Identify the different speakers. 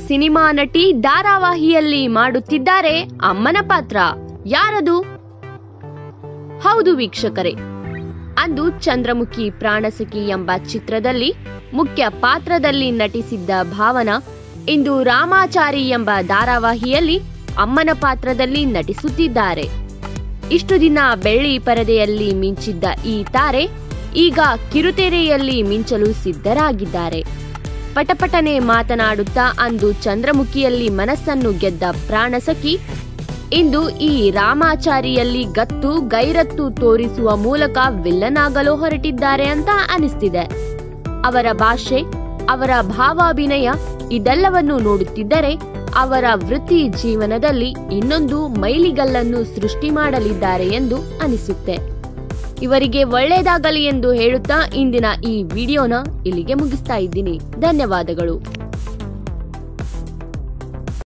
Speaker 1: Cinema ನಟಿ ಧಾರಾವಾಹಿಯಲ್ಲಿ ಮಾಡುತ್ತಿದ್ದಾರೆ ಅಮ್ಮನ ಪಾತ್ರ. ಯಾರದು? ಹೌದು ವೀಕ್ಷಕರೇ, ಅಂದು ಚಂದ್ರಮುಖಿ ಪ್ರಾಣಸಖಿ ಎಂಬ ಚಿತ್ರದಲ್ಲಿ ಮುಖ್ಯ ಪಾತ್ರದಲ್ಲಿ ನಟಿಸಿದ್ದ ಭಾವನಾ ಇಂದು ರಾಮಾಚಾರಿ ಎಂಬ ಧಾರಾವಾಹಿಯಲ್ಲಿ ಅಮ್ಮನ ಪಾತ್ರದಲ್ಲಿ ನಟಿಸುತ್ತಿದ್ದಾರೆ. ಇಷ್ಟು ದಿನ ಬೆಳ್ಳಿ ಪರದೆಯಲ್ಲಿ ಮಿಂಚಿದ್ದ ಈ ತಾರೆ ಈಗ ಕಿರುತೆರೆಯಲ್ಲಿ ಮಿಂಚಲು ಸಿದ್ಧರಾಗಿದ್ದಾರೆ. ಪಟಪಟನೆ ಮಾತನಾಡುತ್ತಾ ಅಂದು ಚಂದ್ರಮುಖಿಯಲ್ಲಿ ಮನಸ್ಸನ್ನು ಗೆದ್ದ ಪ್ರಾಣಸಖಿ ಇಂದು ಈ ರಾಮಾಚಾರಿಯಲ್ಲಿ ಗತ್ತು ಗೈರತ್ತು ತೋರಿಸುವ ಮೂಲಕ ವಿಲ್ಲನ್ ಆಗಲು ಹೊರಟಿದ್ದಾರೆ ಅಂತ ಅನಿಸ್ತಿದೆ. ಅವರ ಭಾಷೆ, ಅವರ ಭಾವಾಭಿನಯ ಇದೆಲ್ಲವನ್ನು ನೋಡುತ್ತಿದ್ದರೆ ಅವರ ವೃತ್ತಿ ಜೀವನದಲ್ಲಿ ಇನ್ನೊಂದು ಮೈಲಿಗಲ್ಲನ್ನು ಸೃಷ್ಟಿ ಮಾಡಲಿದ್ದಾರೆ ಎಂದು ಅನಿಸುತ್ತೆ. ಇವರಿಗೆ ಒಳ್ಳೆಯದಾಗಲಿ ಎಂದು ಹೇಳುತ್ತಾ ಇಂದಿನ ಈ ವಿಡಿಯೋನ ಇಲ್ಲಿಗೆ ಮುಗಿಸ್ತಾ ಇದ್ದೀನಿ. ಧನ್ಯವಾದಗಳು.